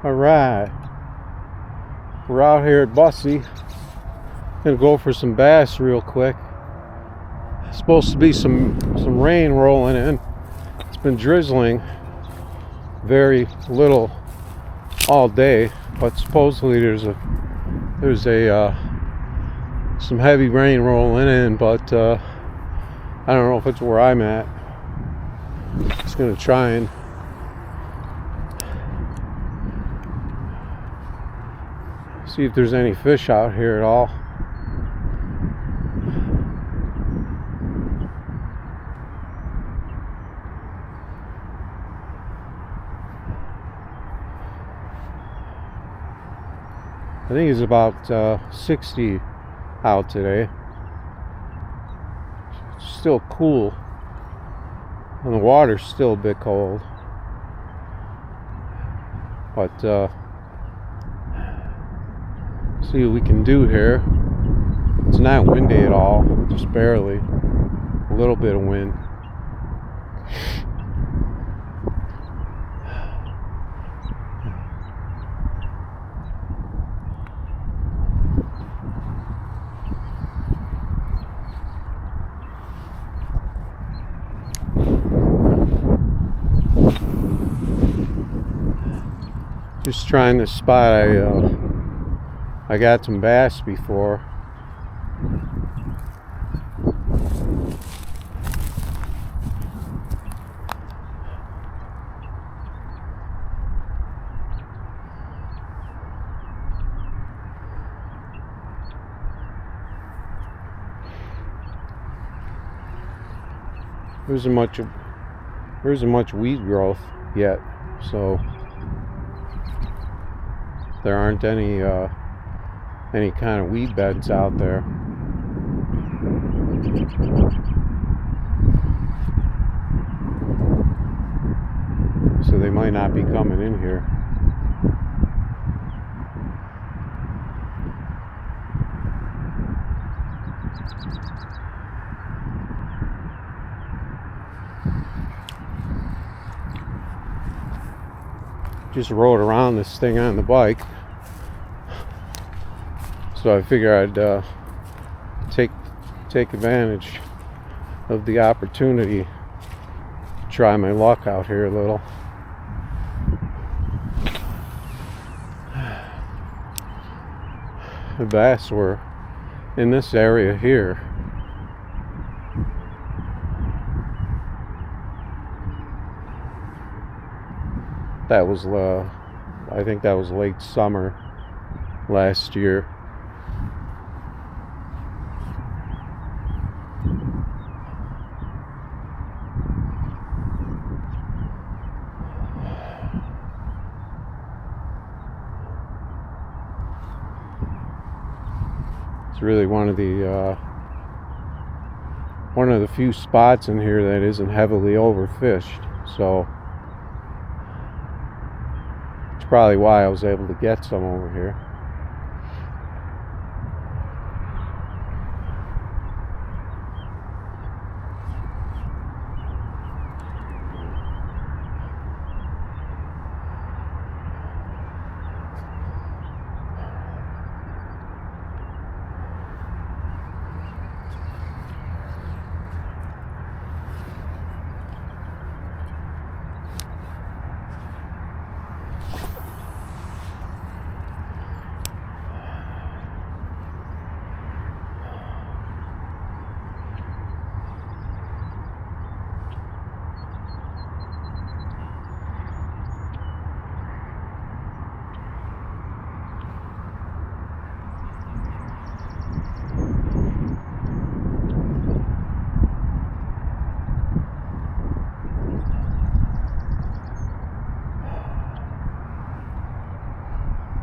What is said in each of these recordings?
Alright, we're out here at Busse. Gonna go for some bass real quick. Supposed to be some rain rolling in. It's been drizzling very little all day, but supposedly there's some heavy rain rolling in, but I don't know if it's where I'm at. Just gonna try and see if there's any fish out here at all. I think it's about 60 out today. It's still cool, and the water's still a bit cold, but see what we can do here. It's not windy at all, just barely. A little bit of wind. Just trying this spot. I got some bass before. There isn't much weed growth yet, so there aren't any kind of weed beds out there. So they might not be coming in here. Just rode around this thing on the bike, so I figured I'd take advantage of the opportunity to try my luck out here a little. The bass were in this area here. That was I think that was late summer last year. It's really one of the few spots in here that isn't heavily overfished, so it's probably why I was able to get some over here.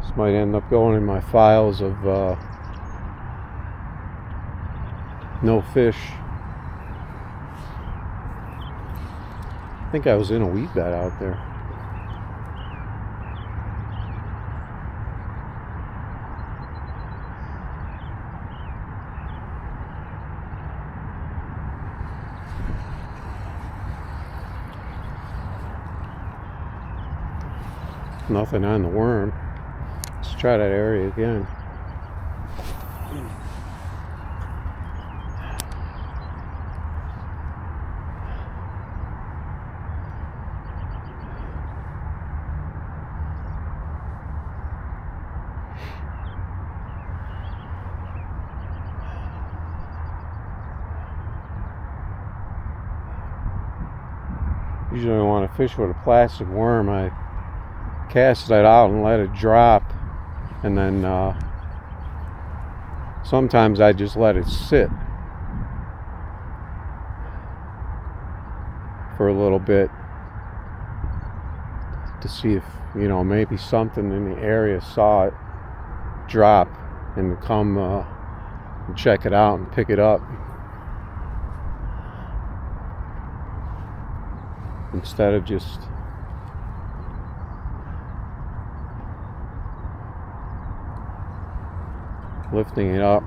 This might end up going in my files of no fish. I think I was in a weed bed out there. Nothing on the worm. Let's try that area again. Usually when I want to fish with a plastic worm, I cast it out and let it drop, and then sometimes I just let it sit for a little bit to see if, you know, maybe something in the area saw it drop and come and check it out and pick it up, instead of just lifting it up.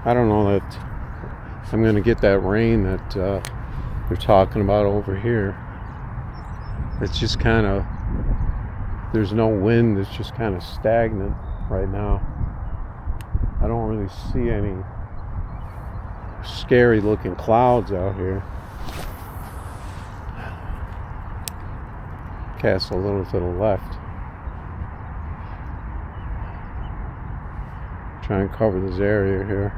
I don't know that I'm going to get that rain that they're talking about over here. It's just kind of, there's no wind, it's just kind of stagnant right now. I don't really see any scary looking clouds out here. Cast a little to the left. Try and cover this area here.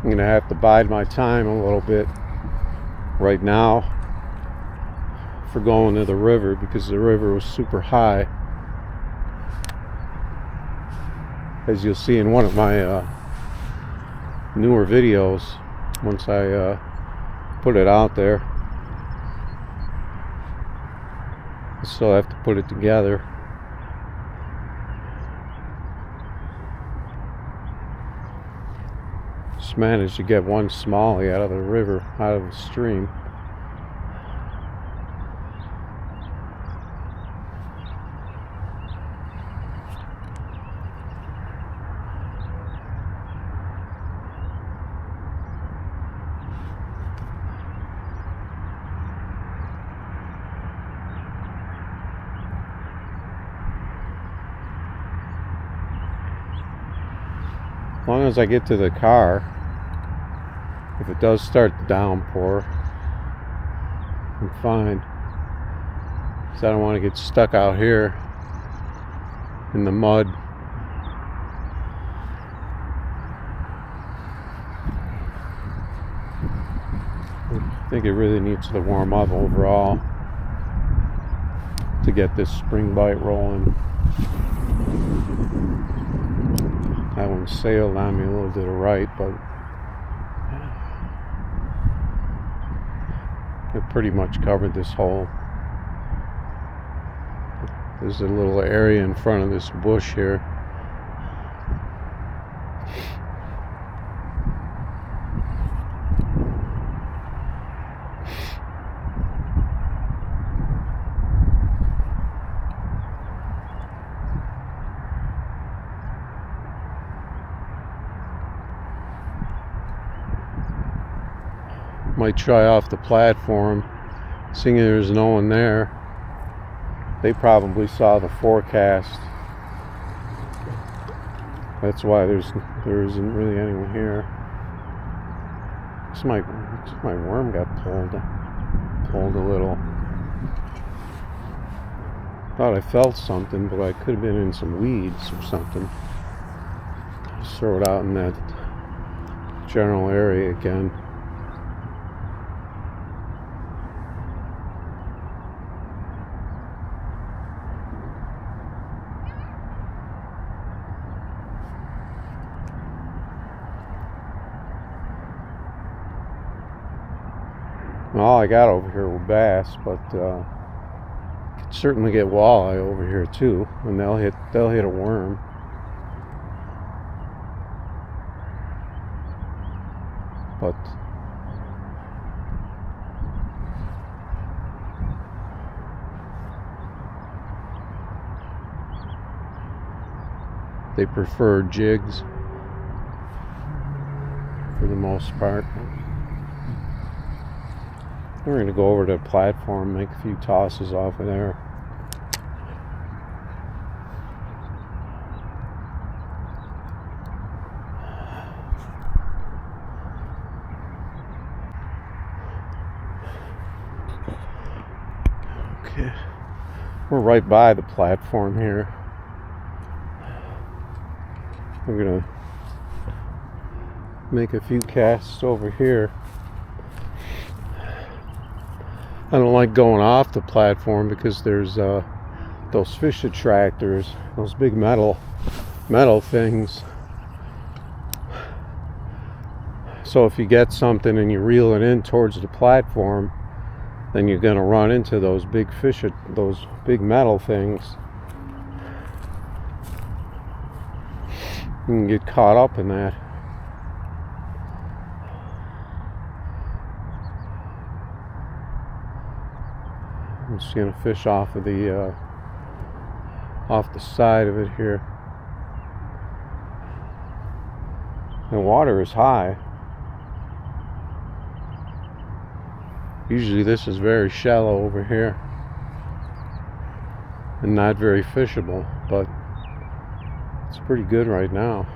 I'm gonna have to bide my time a little bit right now for going to the river, because the river was super high, as you'll see in one of my newer videos once I put it out there. I still have to put it together. Just managed to get one smallie out of the river, out of the stream. As long as I get to the car, if it does start to downpour, I'm fine. Because I don't want to get stuck out here in the mud. I think it really needs to warm up overall to get this spring bite rolling. That one sailed on me a little to the right, but it pretty much covered this hole. There's a little area in front of this bush here. Might try off the platform, seeing there's no one there. They probably saw the forecast. That's why there isn't really anyone here. My worm got pulled a little. Thought I felt something, but I could have been in some weeds or something. Just throw it out in that general area again. All I got over here were bass, but could certainly get walleye over here too, and they'll hit a worm. But they prefer jigs for the most part. We're going to go over to the platform, make a few tosses off of there. Okay, we're right by the platform here. We're going to make a few casts over here. I don't like going off the platform because there's those fish attractors, those big metal things. So if you get something and you reel it in towards the platform, then you're going to run into those big fish, those big metal things. You can get caught up in that. I'm just gonna fish off of the side of it here. The water is high. Usually this is very shallow over here and not very fishable, but it's pretty good right now.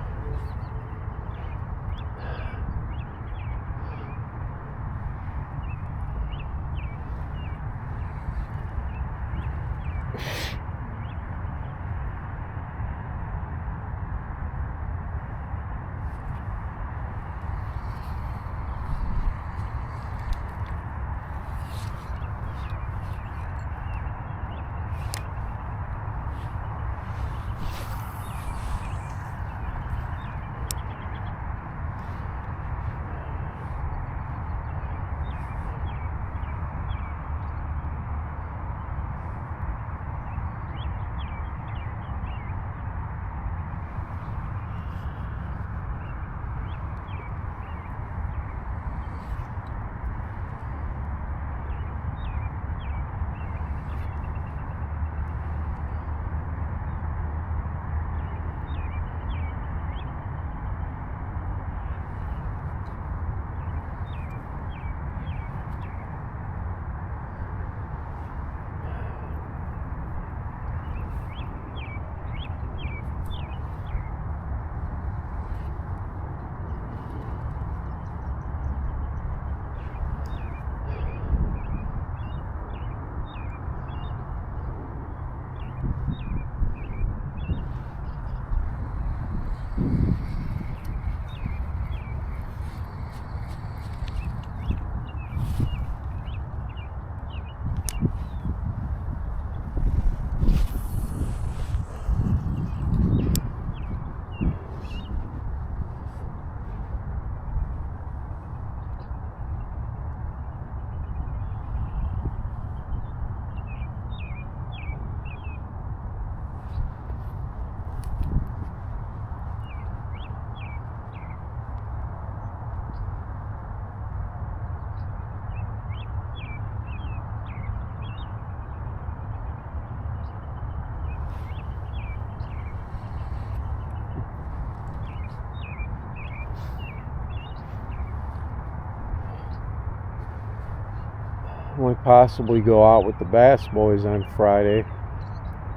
Might possibly go out with the Bass Boys on Friday,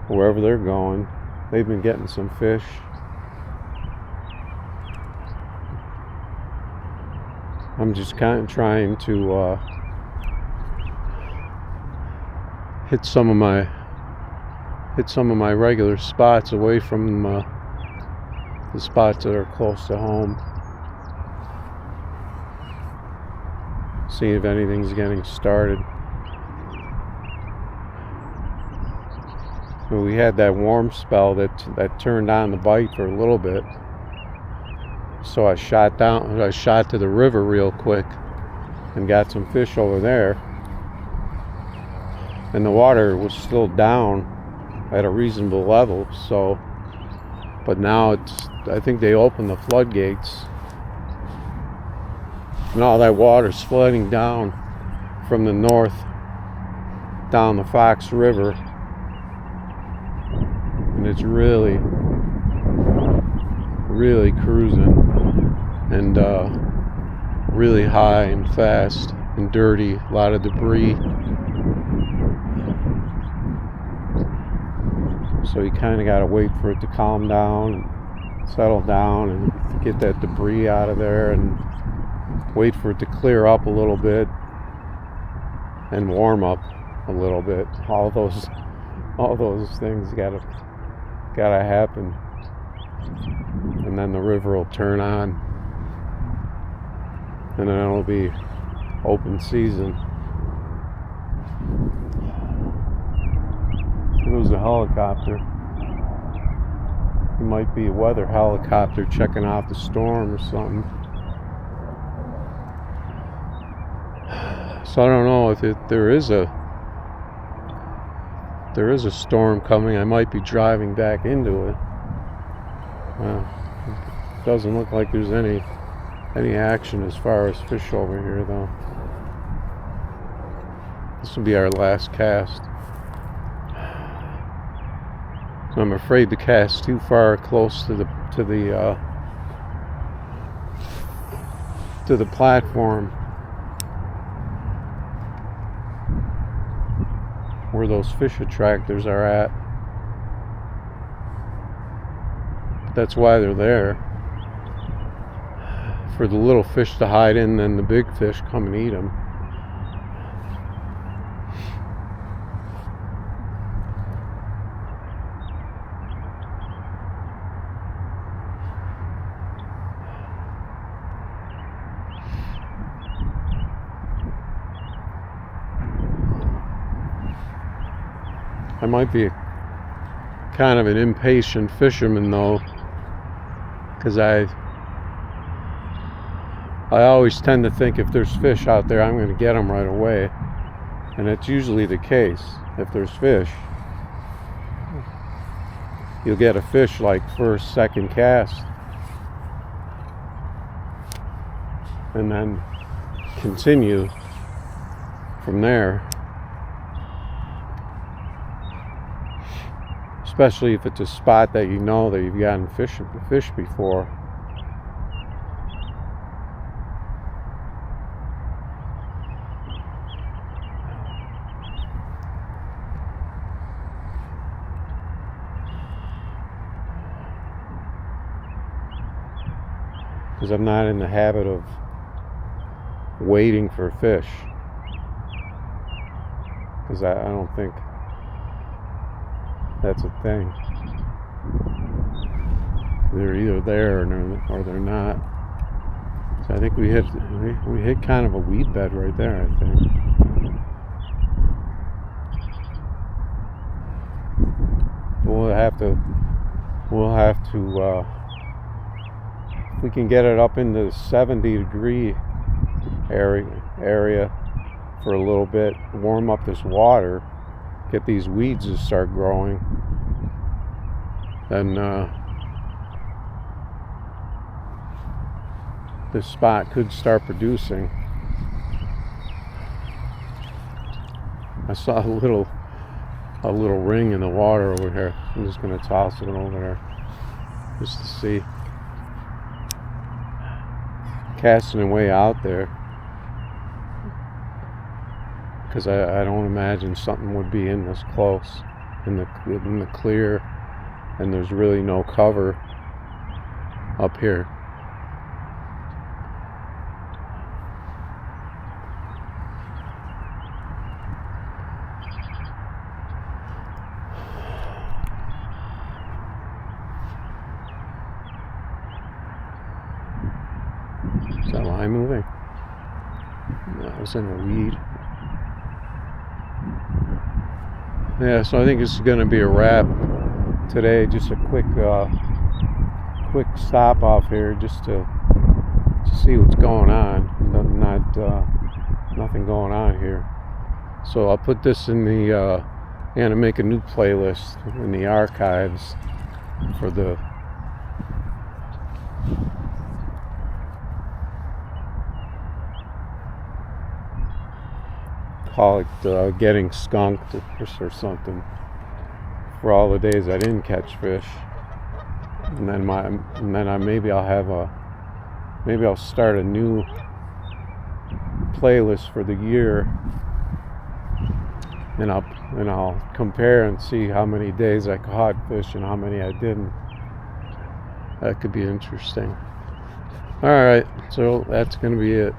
wherever they're going. They've been getting some fish. I'm just kind of trying to hit some of my hit some of my regular spots away from the spots that are close to home. See if anything's getting started. We had that warm spell that turned on the bite for a little bit. So I shot to the river real quick and got some fish over there. And the water was still down at a reasonable level, so, but now I think they opened the floodgates and all that water's flooding down from the north down the Fox River, and it's really cruising and really high and fast and dirty, a lot of debris. So you kind of got to wait for it to calm down and settle down and get that debris out of there and wait for it to clear up a little bit and warm up a little bit. All those things gotta happen, and then the river will turn on, and then it'll be open season. It was a helicopter. It might be a weather helicopter checking out the storm or something. So I don't know if there is a storm coming. I might be driving back into it. It doesn't look like there's any action as far as fish over here, though. This will be our last cast. So I'm afraid to cast too far close to the platform where those fish attractors are at. That's why they're there, for the little fish to hide in, then the big fish come and eat them. I might be kind of an impatient fisherman, though, because I always tend to think if there's fish out there, I'm going to get them right away, and it's usually the case. If there's fish, you'll get a fish like first, second cast, and then continue from there. Especially if it's a spot that you know that you've gotten fish before. Because I'm not in the habit of waiting for fish. Because I don't think that's a thing. They're either there or they're not. So I think we hit kind of a weed bed right there, I think. We'll have to if we can get it up into the 70-degree area for a little bit, warm up this water, get these weeds to start growing, then this spot could start producing. I saw a little ring in the water over here. I'm just going to toss it over there just to see. Casting it way out there, because I don't imagine something would be in this close, in the clear, and there's really no cover up here. I moving? I was in a weed. Yeah, so I think this is going to be a wrap today. Just a quick stop off here just to see what's going on. Nothing going on here. So I'll put this in the and make a new playlist in the archives for the call it getting skunked or something for all the days I didn't catch fish, and then maybe I'll start a new playlist for the year, and I'll compare and see how many days I caught fish and how many I didn't. That could be interesting. All right, so that's going to be it.